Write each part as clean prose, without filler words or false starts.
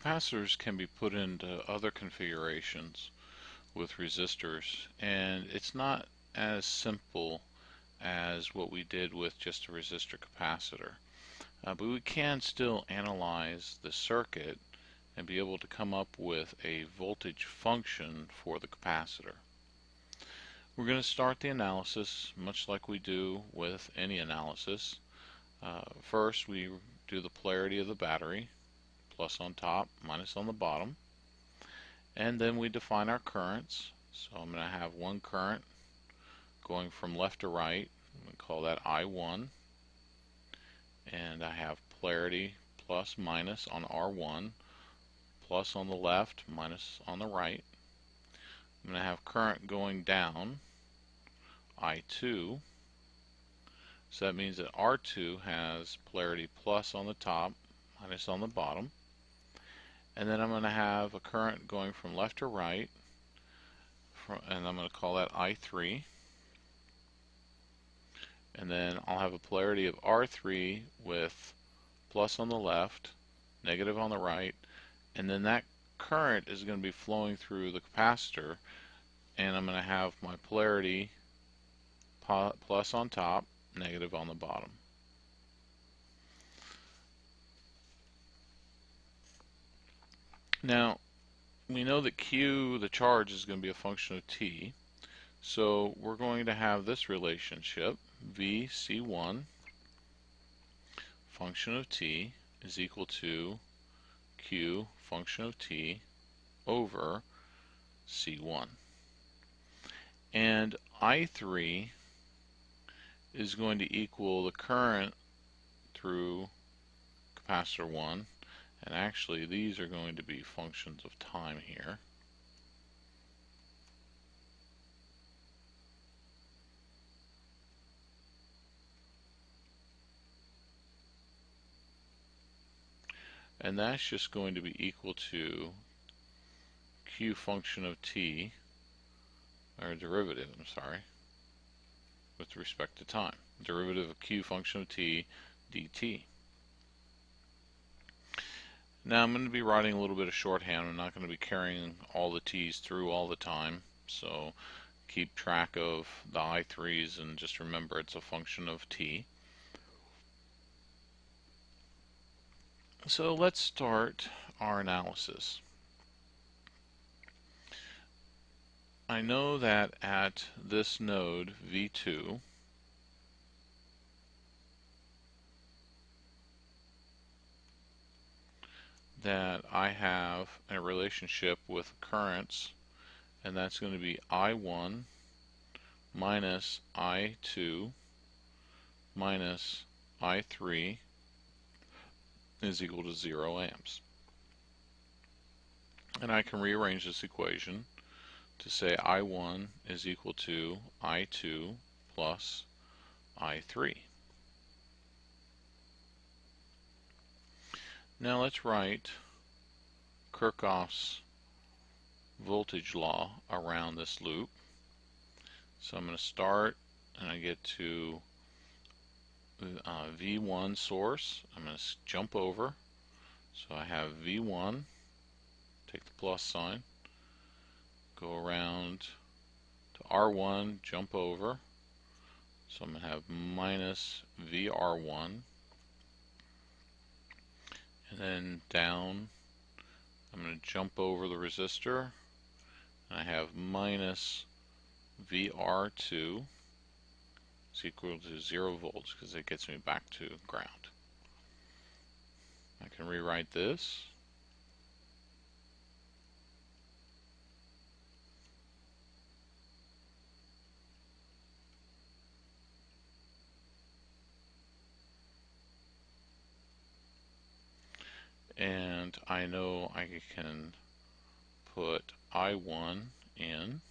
capacitors can be put into other configurations with resistors, and it's not as simple as what we did with just a resistor capacitor. But we can still analyze the circuit and be able to come up with a voltage function for the capacitor. We're going to start the analysis much like we do with any analysis. First, we do the polarity of the battery, plus on top, minus on the bottom, and then we define our currents. So I'm going to have one current going from left to right. We call that I1, and I have polarity plus minus on R1, plus on the left, minus on the right. I'm going to have current going down, I2, so that means that R2 has polarity plus on the top, minus on the bottom. And then I'm going to have a current going from left to right, and I'm going to call that I3. And then I'll have a polarity of R3 with plus on the left, negative on the right, and then that current is going to be flowing through the capacitor, and I'm going to have my polarity plus on top, negative on the bottom. Now, we know that Q, the charge, is going to be a function of T, so we're going to have this relationship, VC1 function of T is equal to Q function of T over C1. And I3 is going to equal the current through capacitor 1, and actually these are going to be functions of time here. And that's just going to be equal to Q function of T, or derivative, I'm sorry, with respect to time. Derivative of Q function of T dt. Now I'm going to be writing a little bit of shorthand. I'm not going to be carrying all the T's through all the time, so keep track of the I3s and just remember it's a function of T. So let's start our analysis. I know that at this node V2, that I have a relationship with currents, and that's going to be I1 minus I2 minus I3 is equal to 0 amps. And I can rearrange this equation to say I1 is equal to I2 plus I3. Now let's write Kirchhoff's voltage law around this loop. So I'm going to start, and I get to V1 source. I'm going to jump over. So I have V1, take the plus sign, go around to R1, jump over. So I'm going to have minus VR1, and then down, I'm going to jump over the resistor, and I have minus VR2 is equal to 0 volts because it gets me back to ground. I can rewrite this. And I know I can put I1 in.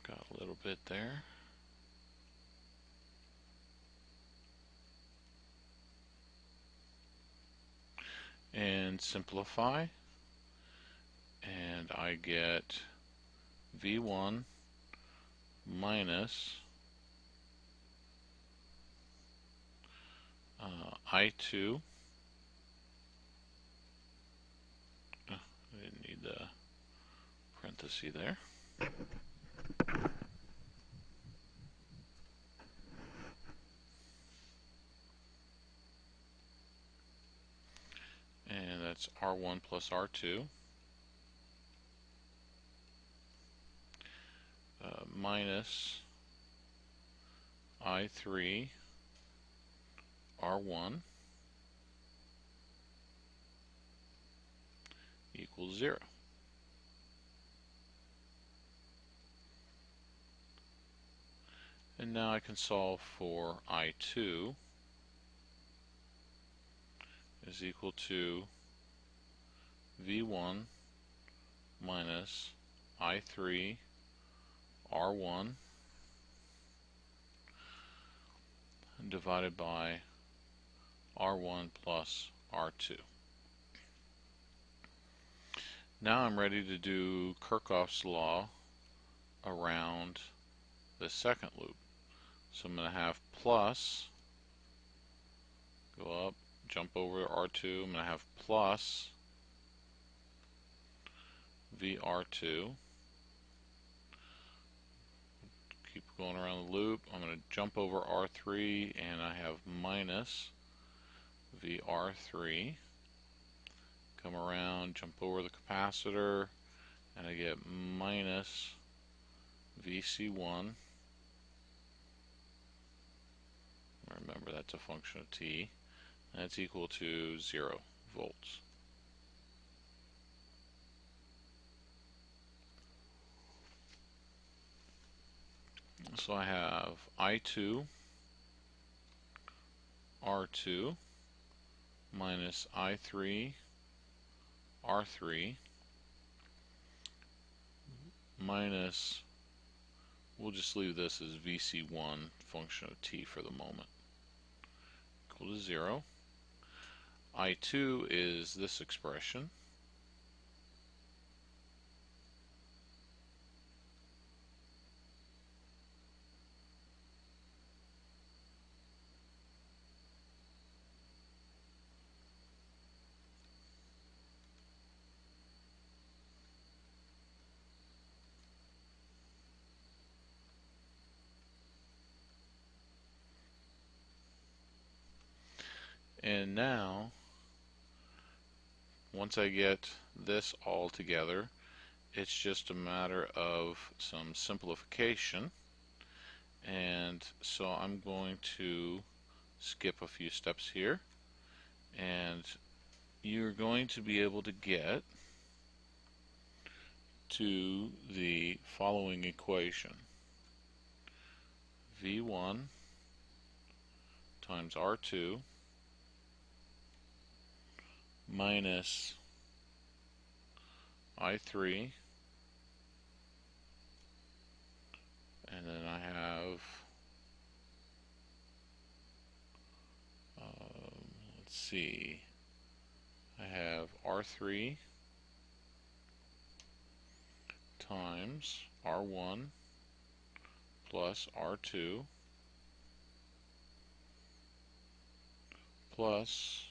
Forgot a little bit there. And and simplify, and I get V1 minus I2. I didn't need the parenthesis there. And that's R1 plus R2 minus I3 R1 equals 0. And now I can solve for I2 is equal to V1 minus I3 R1 divided by R1 plus R2. Now I'm ready to do Kirchhoff's law around the second loop. So I'm going to have plus, go up, jump over R2, I'm going to have plus VR2, keep going around the loop, I'm going to jump over R3 and I have minus VR3, come around, jump over the capacitor, and I get minus VC1. Remember, that's a function of t, and it's equal to 0 volts. So I have I2 R2 minus I3 R3 minus, we'll just leave this as VC1 function of t for the moment, equal to 0. I2 is this expression, and now once I get this all together, it's just a matter of some simplification, and so I'm going to skip a few steps here, and you're going to be able to get to the following equation: V1 times R2 minus I3, and then I have let's see, I have R3 times R1 plus R2 plus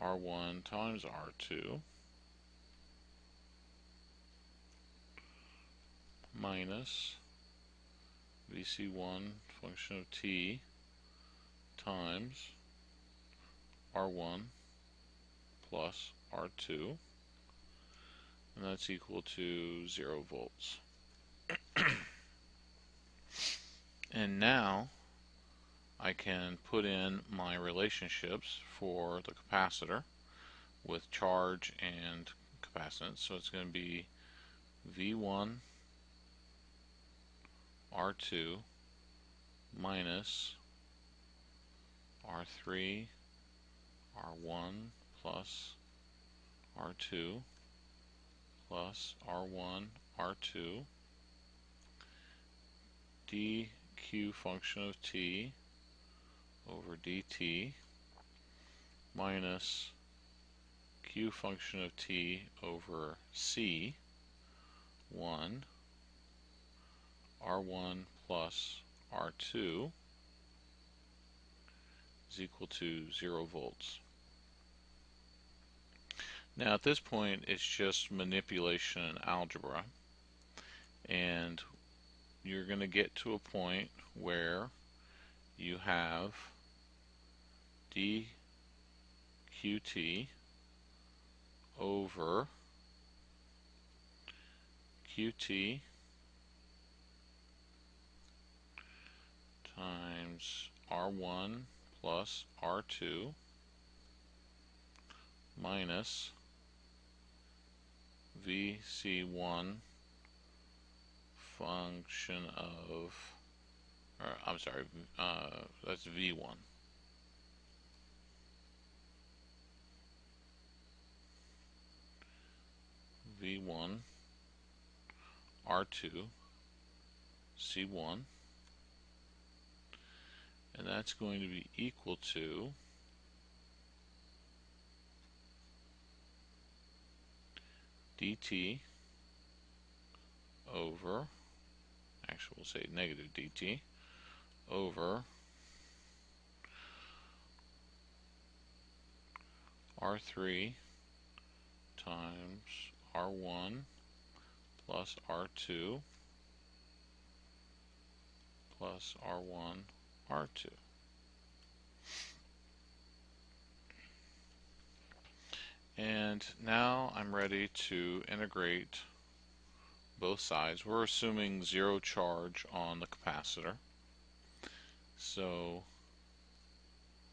R1 times R2 minus VC1 function of t times R1 plus R2, and that's equal to 0 volts. And now I can put in my relationships for the capacitor with charge and capacitance. So it's going to be V1 R2 minus R3 R1 plus R2 plus R1 R2 dq function of t over dt minus q function of t over c 1 R1 plus R2 is equal to 0 volts. Now at this point it's just manipulation and algebra, and you're going to get to a point where you have dqt over qt times R1 plus R2 minus VC1 function of, or I'm sorry, that's V1. V1 R2 C1, and that's going to be equal to dt over, actually we'll say negative dt over R3 times R1 plus R2 plus R1 R2. And now I'm ready to integrate both sides. We're assuming zero charge on the capacitor. So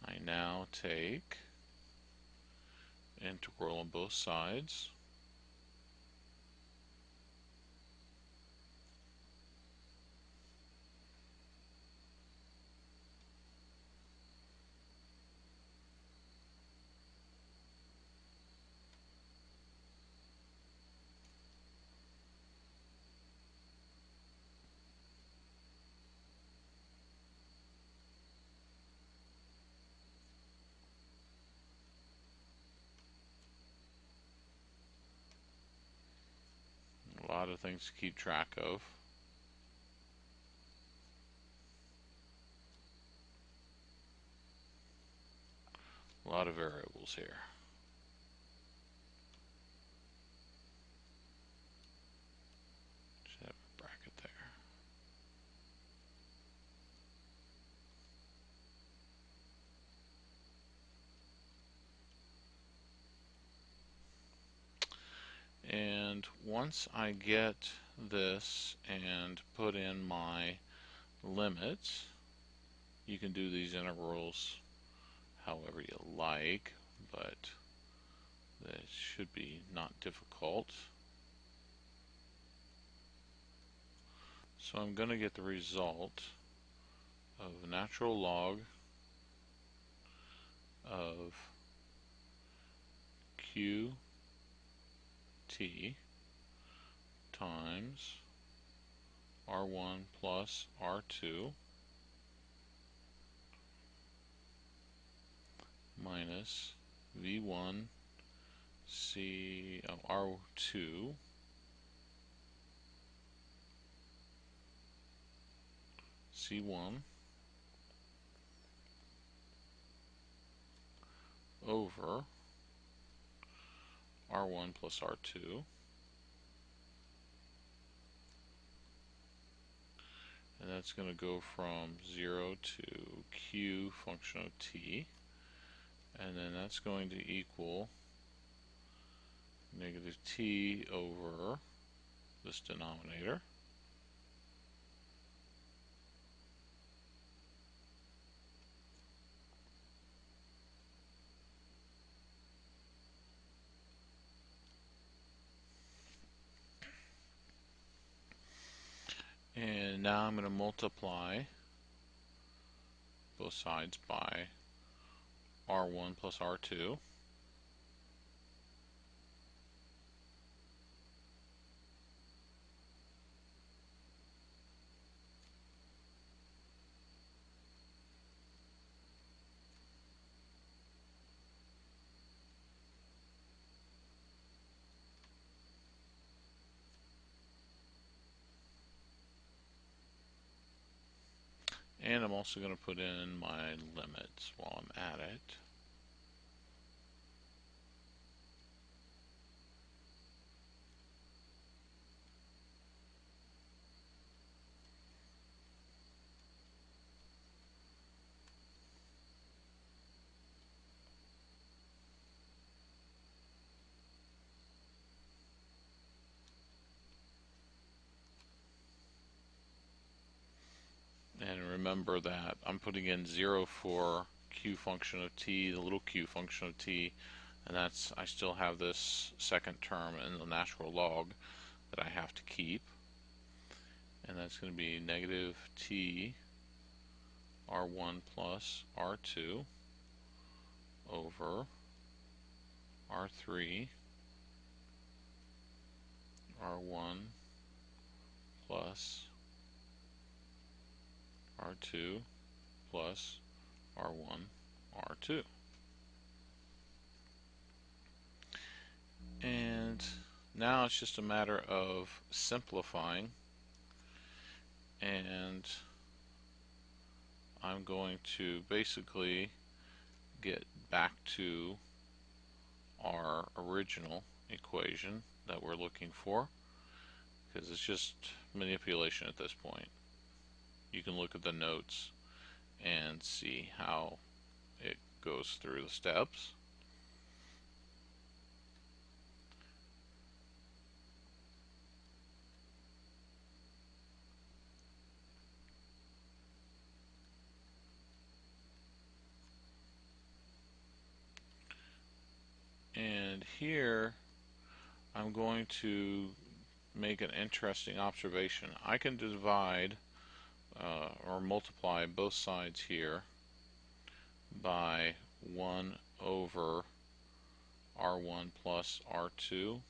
I now take integral on both sides. A lot of things to keep track of. A lot of variables here. Should have a bracket there. And once I get this and put in my limits, you can do these integrals however you like, but that should be not difficult. So I'm going to get the result of natural log of qt times R1 plus R2 minus V1 R2 C1 over R1 plus R2, and that's going to go from 0 to q function of t, and then that's going to equal negative t over this denominator. And now I'm going to multiply both sides by R1 plus R2. And I'm also going to put in my limits while I'm at it. And remember that I'm putting in 0 for q function of t, the little q function of t, and that's, I still have this second term in the natural log that I have to keep, and that's going to be negative t r1 plus r2 over r3 r1 plus r2 plus r1 r2. And now it's just a matter of simplifying, and I'm going to basically get back to our original equation that we're looking for, because it's just manipulation at this point. You can look at the notes and see how it goes through the steps. And here I'm going to make an interesting observation. I can divide or multiply both sides here by 1 over r1 plus r2,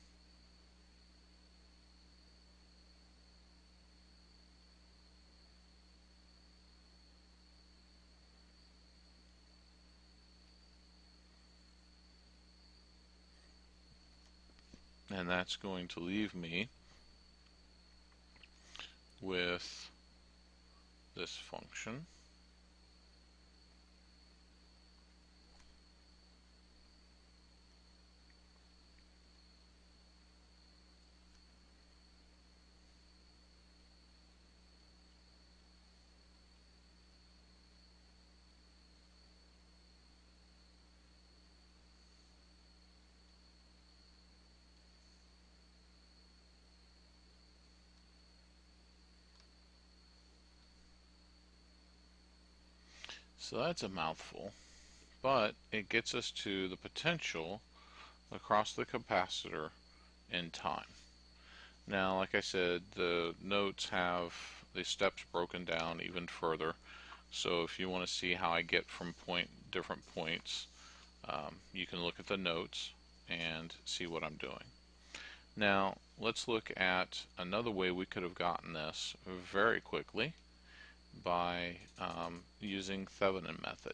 and that's going to leave me with this function. So that's a mouthful, but it gets us to the potential across the capacitor in time. Now, like I said, the notes have the steps broken down even further. So if you want to see how I get from different points, you can look at the notes and see what I'm doing. Now, let's look at another way we could have gotten this very quickly by using Thevenin method.